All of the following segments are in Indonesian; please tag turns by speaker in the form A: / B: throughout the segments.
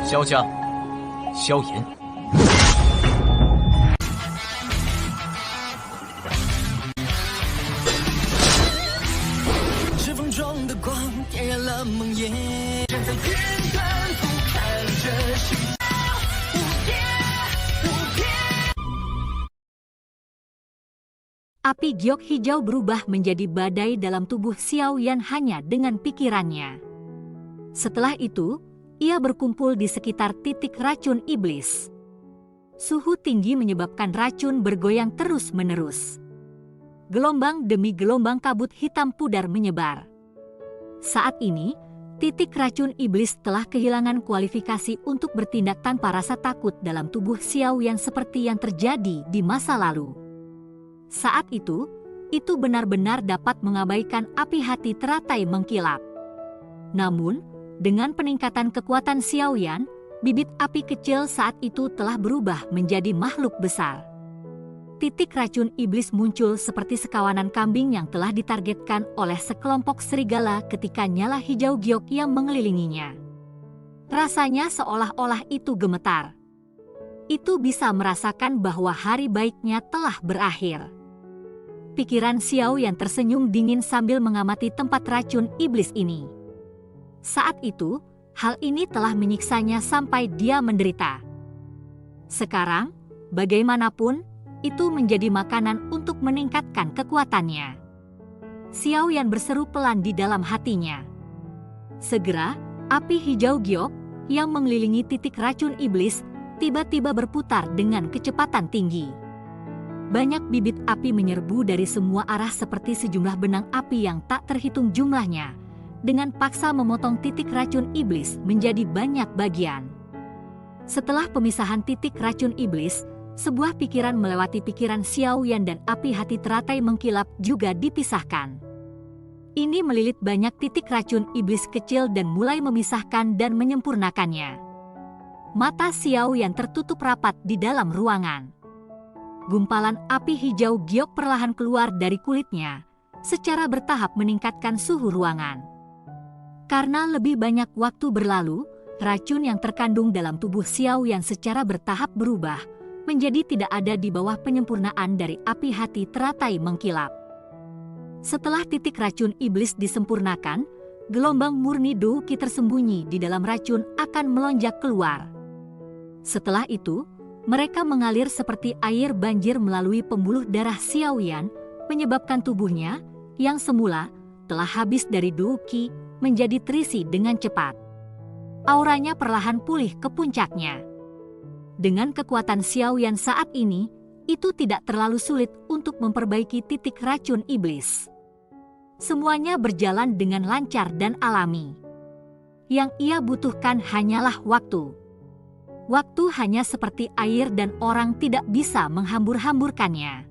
A: 萧家、萧炎。
B: 指缝中的光点燃了梦魇，站在云端俯瞰着世界无边无边。
C: Api giok hijau berubah menjadi badai dalam tubuh Xiao Yan hanya dengan pikirannya. Setelah itu, ia berkumpul di sekitar titik racun iblis. Suhu tinggi menyebabkan racun bergoyang terus-menerus. Gelombang demi gelombang kabut hitam pudar menyebar. Saat ini, titik racun iblis telah kehilangan kualifikasi untuk bertindak tanpa rasa takut dalam tubuh Xiao Yan seperti yang terjadi di masa lalu. Saat itu benar-benar dapat mengabaikan api hati teratai mengkilap. Namun, dengan peningkatan kekuatan Xiao Yan, bibit api kecil saat itu telah berubah menjadi makhluk besar. Titik racun iblis muncul seperti sekawanan kambing yang telah ditargetkan oleh sekelompok serigala ketika nyala hijau giok yang mengelilinginya. Rasanya seolah-olah itu gemetar. Itu bisa merasakan bahwa hari baiknya telah berakhir. Pikiran Xiao yang tersenyum dingin sambil mengamati tempat racun iblis ini. Saat itu, hal ini telah menyiksanya sampai dia menderita. Sekarang, bagaimanapun, itu menjadi makanan untuk meningkatkan kekuatannya. Xiao Yan berseru pelan di dalam hatinya. Segera, api hijau giok yang mengelilingi titik racun iblis tiba-tiba berputar dengan kecepatan tinggi. Banyak bibit api menyerbu dari semua arah seperti sejumlah benang api yang tak terhitung jumlahnya, dengan paksa memotong titik racun iblis menjadi banyak bagian. Setelah pemisahan titik racun iblis, sebuah pikiran melewati pikiran Xiao Yan dan api hati teratai mengkilap juga dipisahkan. Ini melilit banyak titik racun iblis kecil dan mulai memisahkan dan menyempurnakannya. Mata Xiao Yan tertutup rapat di dalam ruangan. Gumpalan api hijau giok perlahan keluar dari kulitnya, secara bertahap meningkatkan suhu ruangan. Karena lebih banyak waktu berlalu, racun yang terkandung dalam tubuh Xiao Yan secara bertahap berubah, menjadi tidak ada di bawah penyempurnaan dari api hati teratai mengkilap. Setelah titik racun iblis disempurnakan, gelombang murni Dou Qi tersembunyi di dalam racun akan melonjak keluar. Setelah itu, mereka mengalir seperti air banjir melalui pembuluh darah Xiao Yan, menyebabkan tubuhnya, yang semula telah habis dari Dou Qi, menjadi terisi dengan cepat. Auranya perlahan pulih ke puncaknya. Dengan kekuatan Xiao Yan saat ini, itu tidak terlalu sulit untuk memperbaiki titik racun iblis. Semuanya berjalan dengan lancar dan alami. Yang ia butuhkan hanyalah waktu. Waktu hanya seperti air dan orang tidak bisa menghambur-hamburkannya.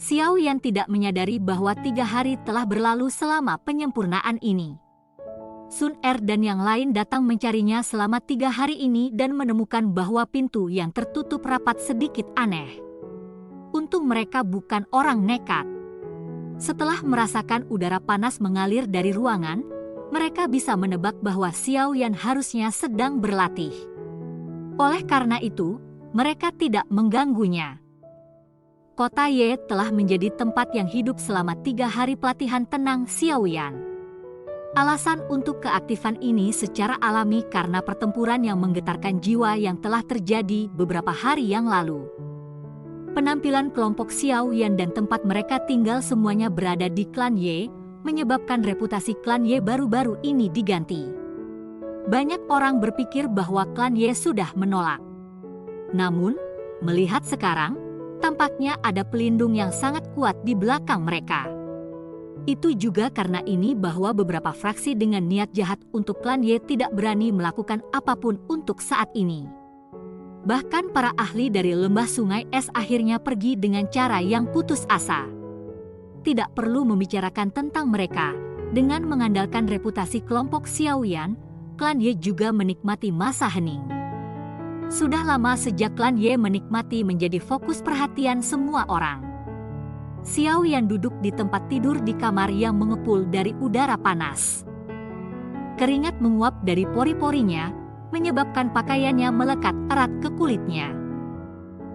C: Xiao Yan tidak menyadari bahwa 3 hari telah berlalu selama penyempurnaan ini. Sun Er dan yang lain datang mencarinya selama 3 hari ini dan menemukan bahwa pintu yang tertutup rapat sedikit aneh. Untung mereka bukan orang nekat. Setelah merasakan udara panas mengalir dari ruangan, mereka bisa menebak bahwa Xiao Yan harusnya sedang berlatih. Oleh karena itu, mereka tidak mengganggunya. Kota Ye telah menjadi tempat yang hidup selama 3 hari pelatihan tenang Xiao Yan. Alasan untuk keaktifan ini secara alami karena pertempuran yang menggetarkan jiwa yang telah terjadi beberapa hari yang lalu. Penampilan kelompok Xiao Yan dan tempat mereka tinggal semuanya berada di klan Ye, menyebabkan reputasi klan Ye baru-baru ini diganti. Banyak orang berpikir bahwa klan Ye sudah menolak. Namun, melihat sekarang, tampaknya ada pelindung yang sangat kuat di belakang mereka. Itu juga karena ini bahwa beberapa fraksi dengan niat jahat untuk klan Ye tidak berani melakukan apapun untuk saat ini. Bahkan para ahli dari lembah sungai es akhirnya pergi dengan cara yang putus asa. Tidak perlu membicarakan tentang mereka, dengan mengandalkan reputasi kelompok Xiao Yan, klan Ye juga menikmati masa hening. Sudah lama sejak klan Ye menikmati menjadi fokus perhatian semua orang. Xiao Yan duduk di tempat tidur di kamar yang mengepul dari udara panas. Keringat menguap dari pori-porinya, menyebabkan pakaiannya melekat erat ke kulitnya.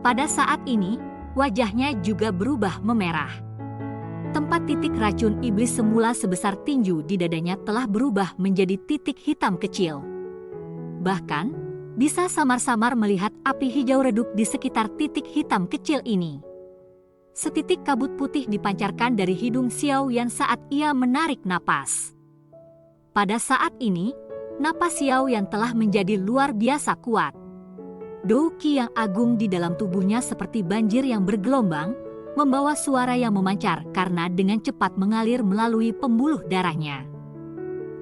C: Pada saat ini, wajahnya juga berubah memerah. Tempat titik racun iblis semula sebesar tinju di dadanya telah berubah menjadi titik hitam kecil. Bahkan, bisa samar-samar melihat api hijau redup di sekitar titik hitam kecil ini. Setitik kabut putih dipancarkan dari hidung Xiaoyan saat ia menarik napas. Pada saat ini, napas Xiaoyan telah menjadi luar biasa kuat. Dou Qi yang agung di dalam tubuhnya seperti banjir yang bergelombang, membawa suara yang memancar karena dengan cepat mengalir melalui pembuluh darahnya.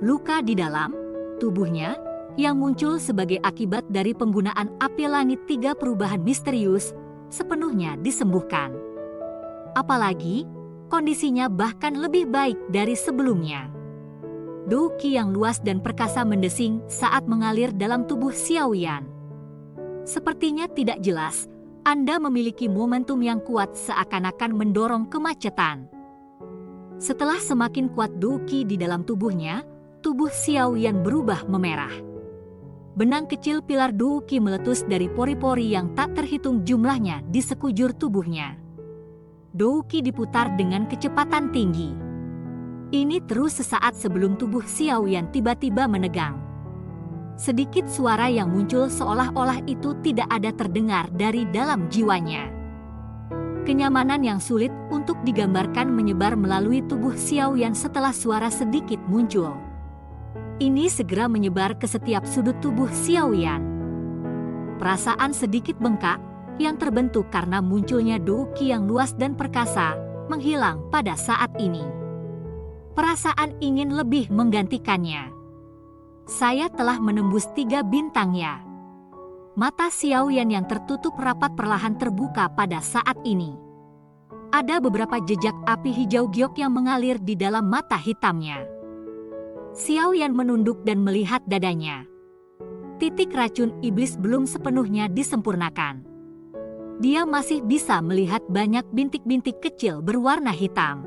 C: Luka di dalam tubuhnya yang muncul sebagai akibat dari penggunaan api langit 3 perubahan misterius sepenuhnya disembuhkan. Apalagi, kondisinya bahkan lebih baik dari sebelumnya. Dou Qi yang luas dan perkasa mendesing saat mengalir dalam tubuh Xiaoyan. Sepertinya tidak jelas, Anda memiliki momentum yang kuat seakan-akan mendorong kemacetan. Setelah semakin kuat Dou Qi di dalam tubuhnya, tubuh Xiaoyan berubah memerah. Benang kecil pilar Dou Qi meletus dari pori-pori yang tak terhitung jumlahnya di sekujur tubuhnya. Dou Qi diputar dengan kecepatan tinggi. Ini terus sesaat sebelum tubuh Xiaoyan tiba-tiba menegang. Sedikit suara yang muncul seolah-olah itu tidak ada terdengar dari dalam jiwanya. Kenyamanan yang sulit untuk digambarkan menyebar melalui tubuh Xiaoyan setelah suara sedikit muncul. Ini segera menyebar ke setiap sudut tubuh Xiaoyan. Perasaan sedikit bengkak yang terbentuk karena munculnya Dou Qi yang luas dan perkasa menghilang pada saat ini. Perasaan ingin lebih menggantikannya. Saya telah menembus 3 bintang ya. Mata Xiaoyan yang tertutup rapat perlahan terbuka pada saat ini. Ada beberapa jejak api hijau giok yang mengalir di dalam mata hitamnya. Xiaoyan menunduk dan melihat dadanya. Titik racun iblis belum sepenuhnya disempurnakan. Dia masih bisa melihat banyak bintik-bintik kecil berwarna hitam.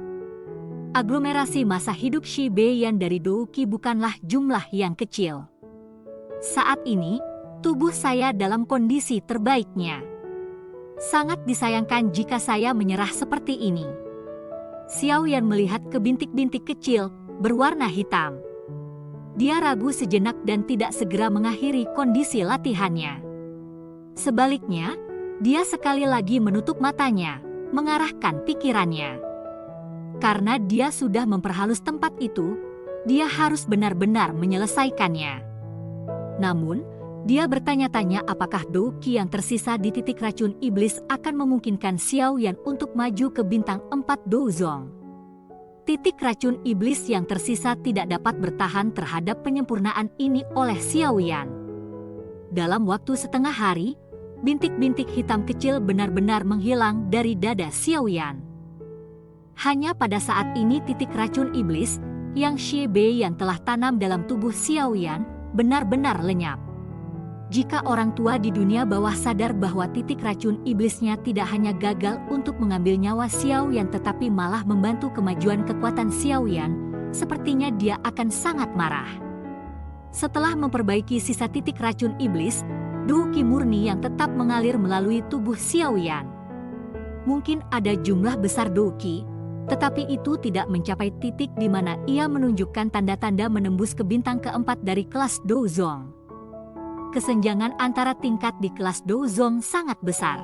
C: Aglomerasi masa hidup Shi Beiyan dari Dou Qi bukanlah jumlah yang kecil. Saat ini, tubuh saya dalam kondisi terbaiknya. Sangat disayangkan jika saya menyerah seperti ini. Xiaoyan melihat ke bintik-bintik kecil berwarna hitam. Dia ragu sejenak dan tidak segera mengakhiri kondisi latihannya. Sebaliknya, dia sekali lagi menutup matanya, mengarahkan pikirannya. Karena dia sudah memperhalus tempat itu, dia harus benar-benar menyelesaikannya. Namun, dia bertanya-tanya apakah Dou Qi yang tersisa di titik racun iblis akan memungkinkan Xiaoyan untuk maju ke bintang 4 Douzong. Titik racun iblis yang tersisa tidak dapat bertahan terhadap penyempurnaan ini oleh Xiaoyan. Dalam waktu setengah hari, bintik-bintik hitam kecil benar-benar menghilang dari dada Xiaoyan. Hanya pada saat ini titik racun iblis yang Shi Beiyan telah tanam dalam tubuh Xiaoyan benar-benar lenyap. Jika orang tua di dunia bawah sadar bahwa titik racun iblisnya tidak hanya gagal untuk mengambil nyawa Xiaoyan tetapi malah membantu kemajuan kekuatan Xiaoyan, sepertinya dia akan sangat marah. Setelah memperbaiki sisa titik racun iblis, Dou Qi murni yang tetap mengalir melalui tubuh Xiaoyan. Mungkin ada jumlah besar Dou Qi, tetapi itu tidak mencapai titik di mana ia menunjukkan tanda-tanda menembus ke bintang keempat dari kelas Douzong. Kesenjangan antara tingkat di kelas Douzong sangat besar.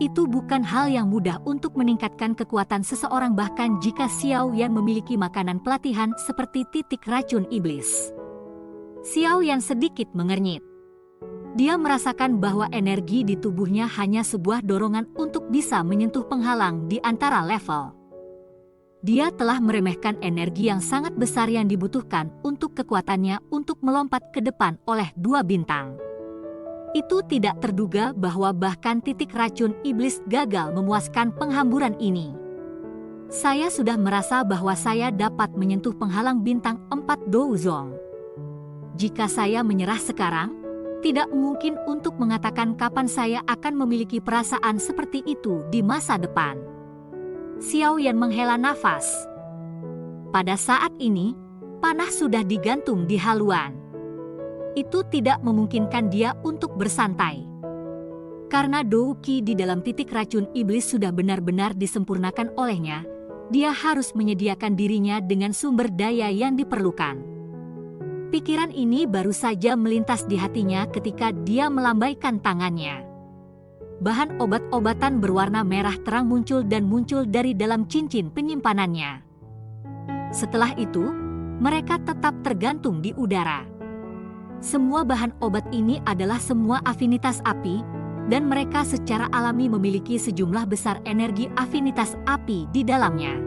C: Itu bukan hal yang mudah untuk meningkatkan kekuatan seseorang bahkan jika Xiaoyan memiliki makanan pelatihan seperti titik racun iblis. Xiaoyan sedikit mengernyit. Dia merasakan bahwa energi di tubuhnya hanya sebuah dorongan untuk bisa menyentuh penghalang di antara level. Dia telah meremehkan energi yang sangat besar yang dibutuhkan untuk kekuatannya untuk melompat ke depan oleh 2 bintang. Itu tidak terduga bahwa bahkan titik racun iblis gagal memuaskan penghamburan ini. Saya sudah merasa bahwa saya dapat menyentuh penghalang bintang 4 Douzong. Jika saya menyerah sekarang, tidak mungkin untuk mengatakan kapan saya akan memiliki perasaan seperti itu di masa depan. Xiaoyan menghela nafas. Pada saat ini, panah sudah digantung di haluan. itu tidak memungkinkan dia untuk bersantai. Karena Douki di dalam titik racun iblis sudah benar-benar disempurnakan olehnya, dia harus menyediakan dirinya dengan sumber daya yang diperlukan. Pikiran ini baru saja melintas di hatinya ketika dia melambaikan tangannya. Bahan obat-obatan berwarna merah terang muncul dari dalam cincin penyimpanannya. Setelah itu, mereka tetap tergantung di udara. Semua bahan obat ini adalah semua afinitas api, dan mereka secara alami memiliki sejumlah besar energi afinitas api di dalamnya.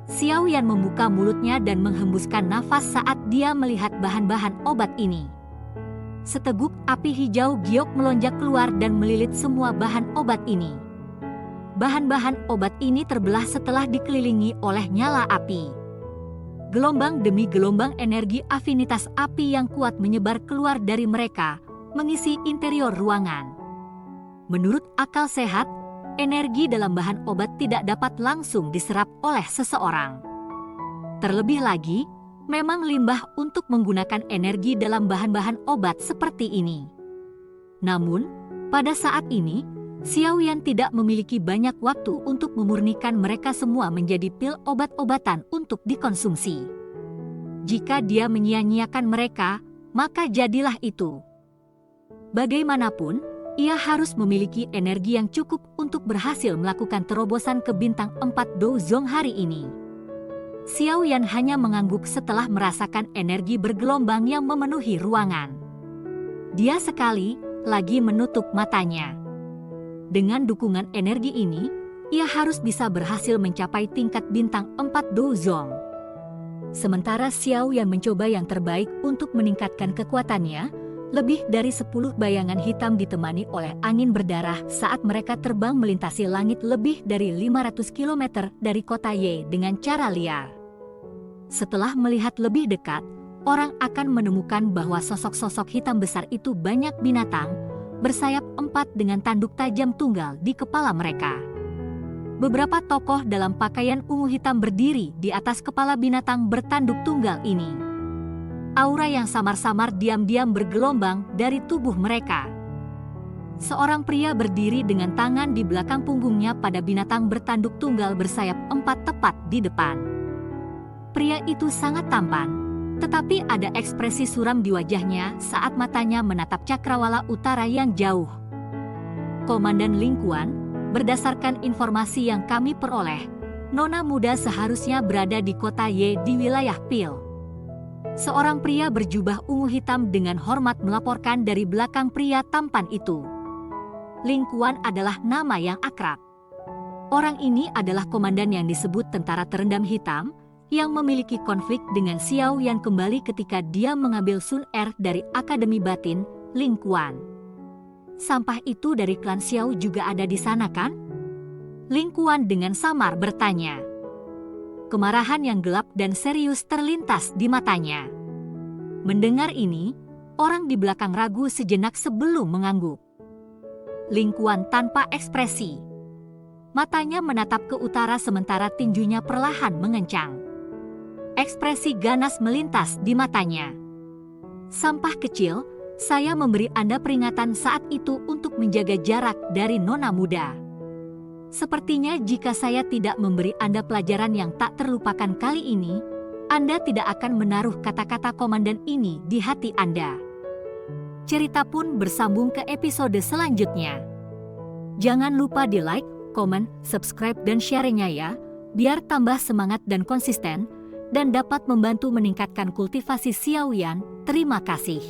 C: Xiaoyan membuka mulutnya dan menghembuskan nafas saat dia melihat bahan-bahan obat ini. Seteguk api hijau giok melonjak keluar dan melilit semua bahan obat ini. Bahan-bahan obat ini terbelah setelah dikelilingi oleh nyala api. Gelombang demi gelombang energi afinitas api yang kuat menyebar keluar dari mereka, mengisi interior ruangan. Menurut akal sehat, energi dalam bahan obat tidak dapat langsung diserap oleh seseorang. Terlebih lagi, memang limbah untuk menggunakan energi dalam bahan-bahan obat seperti ini. Namun, pada saat ini, Xiaoyan tidak memiliki banyak waktu untuk memurnikan mereka semua menjadi pil obat-obatan untuk dikonsumsi. Jika dia menyia-nyiakan mereka, maka jadilah itu. Bagaimanapun, ia harus memiliki energi yang cukup untuk berhasil melakukan terobosan ke bintang 4 Douzong hari ini. Xiaoyan hanya mengangguk setelah merasakan energi bergelombang yang memenuhi ruangan. Dia sekali lagi menutup matanya. Dengan dukungan energi ini, ia harus bisa berhasil mencapai tingkat bintang 4 Douzong. Sementara Xiaoyan mencoba yang terbaik untuk meningkatkan kekuatannya, lebih dari 10 bayangan hitam ditemani oleh angin berdarah saat mereka terbang melintasi langit lebih dari 500 km dari kota Ye dengan cara liar. Setelah melihat lebih dekat, orang akan menemukan bahwa sosok-sosok hitam besar itu banyak binatang, bersayap 4 dengan tanduk tajam tunggal di kepala mereka. Beberapa tokoh dalam pakaian ungu hitam berdiri di atas kepala binatang bertanduk tunggal ini. Aura yang samar-samar diam-diam bergelombang dari tubuh mereka. Seorang pria berdiri dengan tangan di belakang punggungnya pada binatang bertanduk tunggal bersayap 4 tepat di depan. Pria itu sangat tampan, tetapi ada ekspresi suram di wajahnya saat matanya menatap cakrawala utara yang jauh. Komandan Ling Quan, berdasarkan informasi yang kami peroleh, nona muda seharusnya berada di kota Ye di wilayah Pil. Seorang pria berjubah ungu hitam dengan hormat melaporkan dari belakang pria tampan itu. Ling Quan adalah nama yang akrab. Orang ini adalah komandan yang disebut tentara terendam hitam, yang memiliki konflik dengan Xiaoyan kembali ketika dia mengambil Sun Er dari Akademi Batin, Ling Quan. Sampah itu dari klan Xiao juga ada di sana kan? Ling Quan dengan samar bertanya. Kemarahan yang gelap dan serius terlintas di matanya. Mendengar ini, orang di belakang ragu sejenak sebelum mengangguk. Ling Quan tanpa ekspresi. Matanya menatap ke utara sementara tinjunya perlahan mengencang. Ekspresi ganas melintas di matanya. Sampah kecil, saya memberi Anda peringatan saat itu untuk menjaga jarak dari nona muda. Sepertinya jika saya tidak memberi Anda pelajaran yang tak terlupakan kali ini, Anda tidak akan menaruh kata-kata komandan ini di hati Anda. Cerita pun bersambung ke episode selanjutnya. Jangan lupa di like, komen, subscribe dan share-nya ya, biar tambah semangat dan konsisten, dan dapat membantu meningkatkan kultivasi Xiaoyan. Terima kasih.